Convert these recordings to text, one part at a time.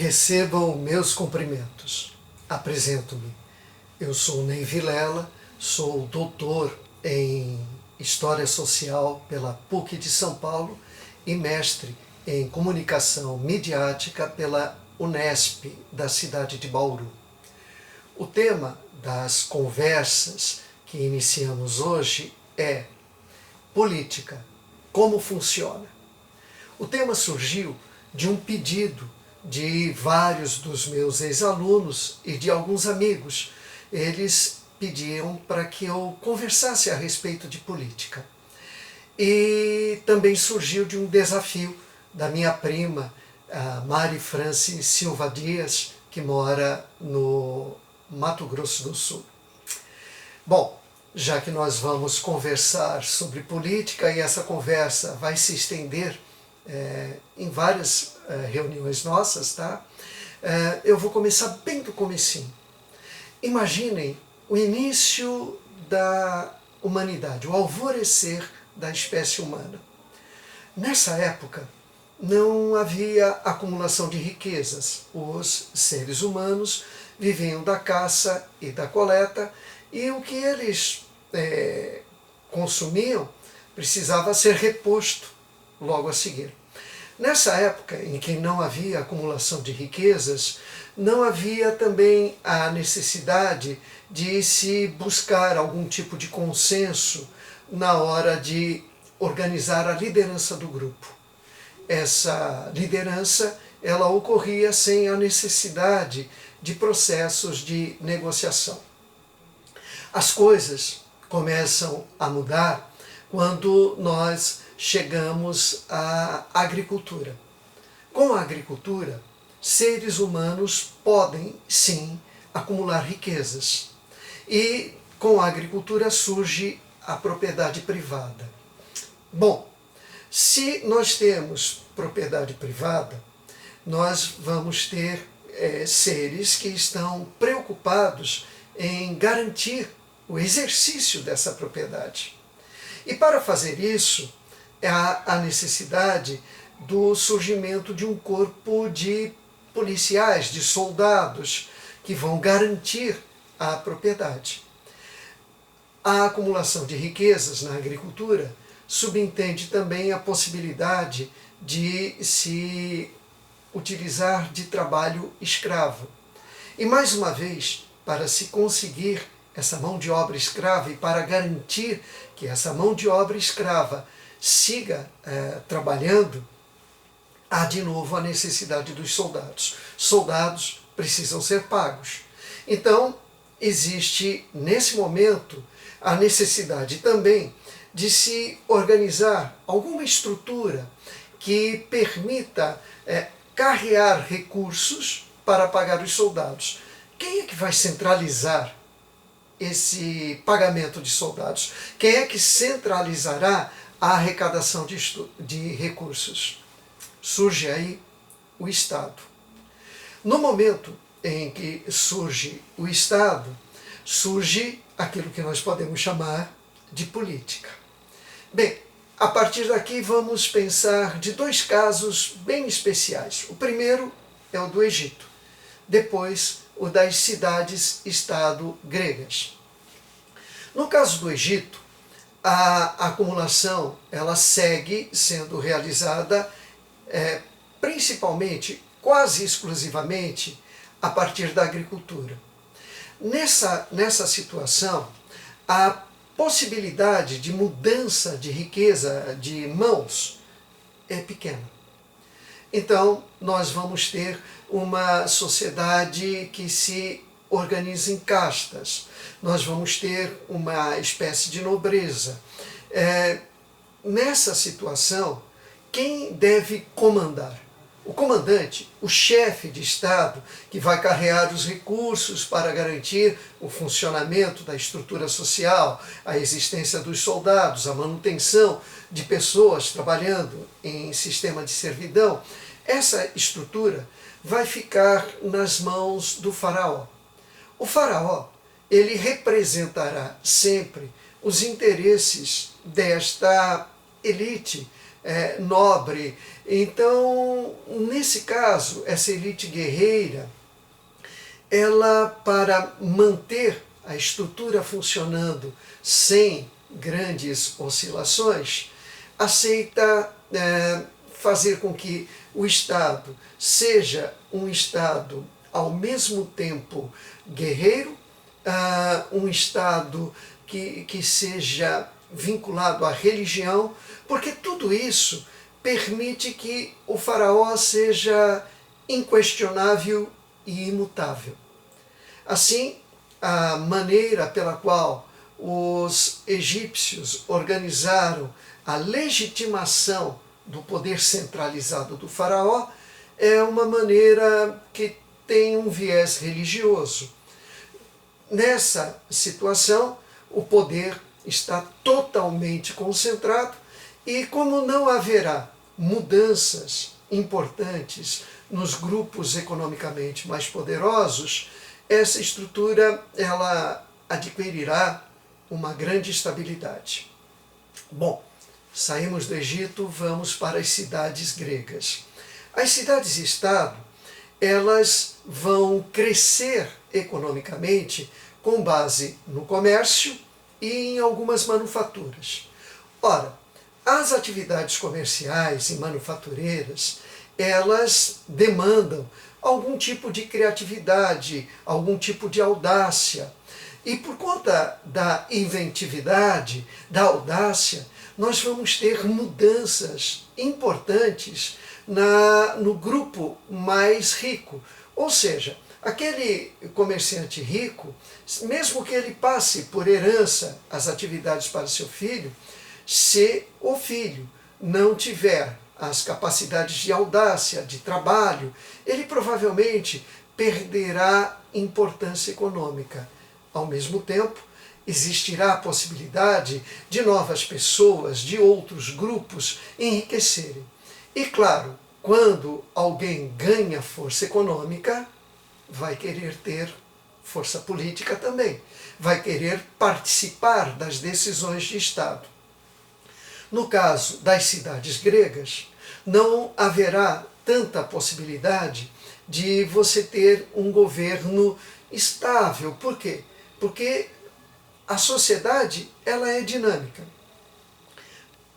Recebam meus cumprimentos. Apresento-me. Eu sou Ney Vilela, sou doutor em História Social pela PUC de São Paulo e mestre em Comunicação Midiática pela Unesp da cidade de Bauru. O tema das conversas que iniciamos hoje é política, como funciona? O tema surgiu de um pedido de vários dos meus ex-alunos e de alguns amigos. Eles pediam para que eu conversasse a respeito de política. E também surgiu de um desafio da minha prima, a Mari Franci Silva Dias, que mora no Mato Grosso do Sul. Bom, já que nós vamos conversar sobre política e essa conversa vai se estender em várias reuniões nossas, tá? Eu vou começar bem do comecinho. Imaginem o início da humanidade, o alvorecer da espécie humana. Nessa época, não havia acumulação de riquezas. Os seres humanos viviam da caça e da coleta, e o que eles consumiam precisava ser reposto logo a seguir. Nessa época em que não havia acumulação de riquezas, não havia também a necessidade de se buscar algum tipo de consenso na hora de organizar a liderança do grupo. Essa liderança, ela ocorria sem a necessidade de processos de negociação. As coisas começam a mudar quando nós chegamos à agricultura. Com a agricultura, seres humanos podem, sim, acumular riquezas. E com a agricultura surge a propriedade privada. Bom, se nós temos propriedade privada, nós vamos ter seres que estão preocupados em garantir o exercício dessa propriedade. E para fazer isso, há a necessidade do surgimento de um corpo de policiais, de soldados, que vão garantir a propriedade. A acumulação de riquezas na agricultura subentende também a possibilidade de se utilizar de trabalho escravo. E mais uma vez, para se conseguir essa mão de obra escrava e para garantir que essa mão de obra escrava siga trabalhando, há de novo a necessidade dos soldados. Soldados precisam ser pagos. Então, existe nesse momento a necessidade também de se organizar alguma estrutura que permita carrear recursos para pagar os soldados. Quem é que vai centralizar esse pagamento de soldados? Quem é que centralizará a arrecadação de recursos? Surge aí o Estado. No momento em que surge o Estado, surge aquilo que nós podemos chamar de política. Bem, a partir daqui vamos pensar de dois casos bem especiais. O primeiro é o do Egito, depois o das cidades-estado gregas. No caso do Egito, a acumulação ela segue sendo realizada principalmente, quase exclusivamente, a partir da agricultura. Nessa situação, a possibilidade de mudança de riqueza de mãos é pequena. Então, nós vamos ter uma sociedade que se organiza em castas. Nós vamos ter uma espécie de nobreza. Nessa situação, quem deve comandar? O comandante, o chefe de Estado, que vai carregar os recursos para garantir o funcionamento da estrutura social, a existência dos soldados, a manutenção de pessoas trabalhando em sistema de servidão, essa estrutura vai ficar nas mãos do faraó. O faraó, ele representará sempre os interesses desta elite nobre, Então, nesse caso, essa elite guerreira, ela, para manter a estrutura funcionando sem grandes oscilações, aceita fazer com que o Estado seja um Estado ao mesmo tempo guerreiro, um Estado que seja vinculado à religião, porque tudo isso permite que o faraó seja inquestionável e imutável. Assim, a maneira pela qual os egípcios organizaram a legitimação do poder centralizado do faraó é uma maneira que tem um viés religioso. Nessa situação, o poder está totalmente concentrado e, como não haverá mudanças importantes nos grupos economicamente mais poderosos, essa estrutura ela adquirirá uma grande estabilidade. Bom, saímos do Egito, vamos para as cidades gregas. As cidades-estado, elas vão crescer economicamente com base no comércio e em algumas manufaturas. Ora, as atividades comerciais e manufatureiras, elas demandam algum tipo de criatividade, algum tipo de audácia. E por conta da inventividade, da audácia, nós vamos ter mudanças importantes no grupo mais rico. Ou seja, aquele comerciante rico, mesmo que ele passe por herança as atividades para seu filho, se o filho não tiver as capacidades de audácia, de trabalho, ele provavelmente perderá importância econômica. Ao mesmo tempo, existirá a possibilidade de novas pessoas, de outros grupos enriquecerem. E claro, quando alguém ganha força econômica, vai querer ter força política também, vai querer participar das decisões de Estado. No caso das cidades gregas, não haverá tanta possibilidade de você ter um governo estável. Por quê? Porque a sociedade ela é dinâmica.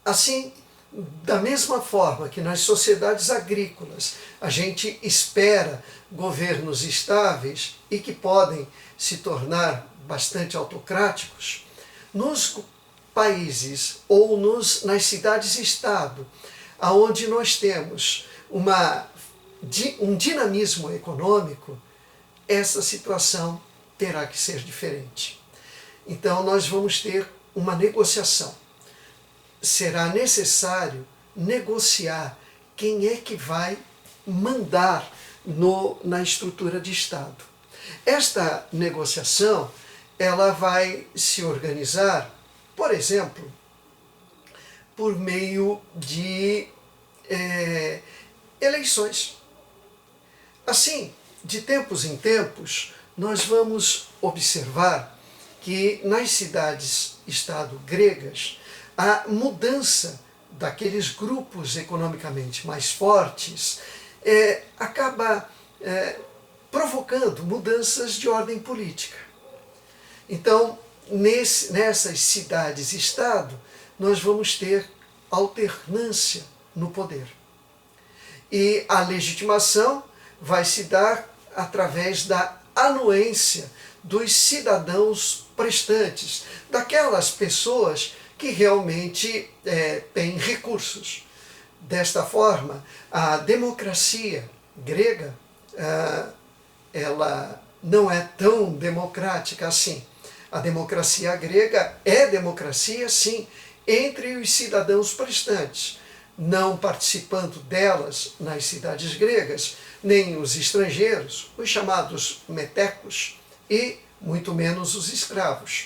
Assim, da mesma forma que nas sociedades agrícolas a gente espera governos estáveis e que podem se tornar bastante autocráticos, nos países ou nas cidades-estado, onde nós temos um dinamismo econômico, essa situação terá que ser diferente. Então nós vamos ter uma negociação. Será necessário negociar quem é que vai mandar na estrutura de Estado. Esta negociação ela vai se organizar, por exemplo, por meio de eleições. Assim, de tempos em tempos, nós vamos observar que nas cidades-estado gregas, a mudança daqueles grupos economicamente mais fortes acaba provocando mudanças de ordem política. Então, nessas cidades-estado, nós vamos ter alternância no poder. E a legitimação vai se dar através da anuência dos cidadãos prestantes, daquelas pessoas que realmente têm recursos. Desta forma, a democracia grega ela não é tão democrática assim. A democracia grega é democracia, sim, entre os cidadãos prestantes, não participando delas nas cidades gregas, nem os estrangeiros, os chamados metecos, e muito menos os escravos.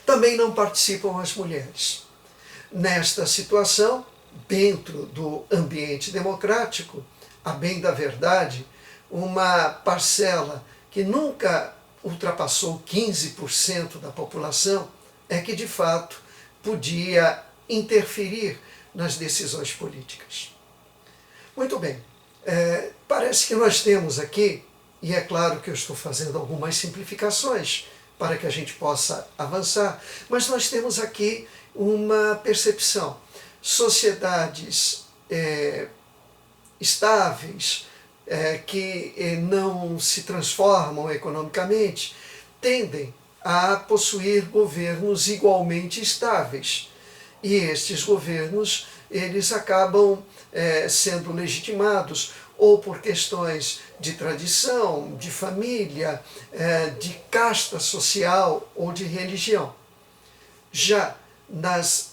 Também não participam as mulheres. Nesta situação, dentro do ambiente democrático, a bem da verdade, uma parcela que nunca ultrapassou 15% da população é que, de fato, podia interferir nas decisões políticas. Muito bem, parece que nós temos aqui, e é claro que eu estou fazendo algumas simplificações para que a gente possa avançar, mas nós temos aqui uma percepção. Sociedades estáveis, que não se transformam economicamente, tendem a possuir governos igualmente estáveis. E estes governos, eles acabam sendo legitimados ou por questões de tradição, de família, de casta social ou de religião. Já nas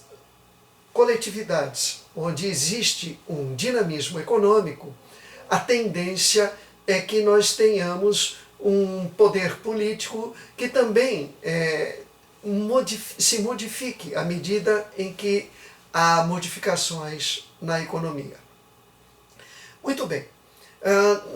coletividades onde existe um dinamismo econômico, a tendência é que nós tenhamos um poder político que também se modifique à medida em que há modificações na economia. Muito bem,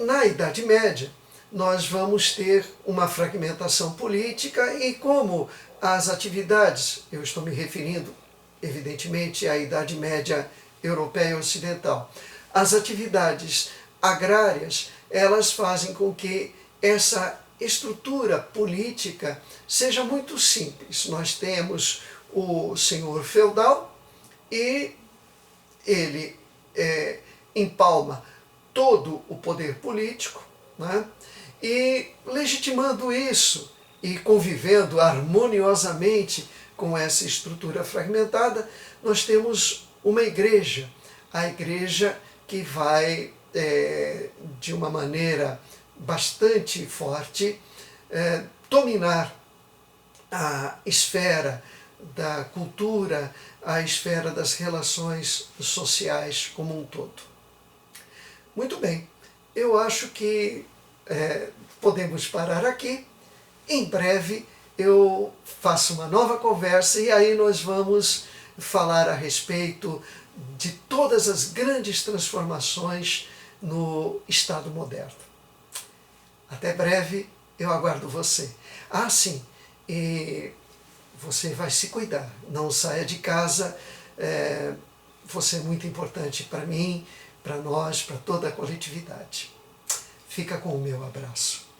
na Idade Média nós vamos ter uma fragmentação política e como as atividades, eu estou me referindo evidentemente à Idade Média europeia ocidental, as atividades agrárias, elas fazem com que essa estrutura política seja muito simples. Nós temos o senhor feudal e ele empalma todo o poder político, né? E legitimando isso e convivendo harmoniosamente com essa estrutura fragmentada, nós temos uma igreja, a igreja que vai, de uma maneira bastante forte, dominar a esfera da cultura, a esfera das relações sociais como um todo. Muito bem, eu acho que podemos parar aqui. Em breve eu faço uma nova conversa e aí nós vamos falar a respeito de todas as grandes transformações no Estado moderno. Até breve, eu aguardo você. Ah, sim, e você vai se cuidar, não saia de casa, você é muito importante para mim, para nós, para toda a coletividade. Fica com o meu abraço.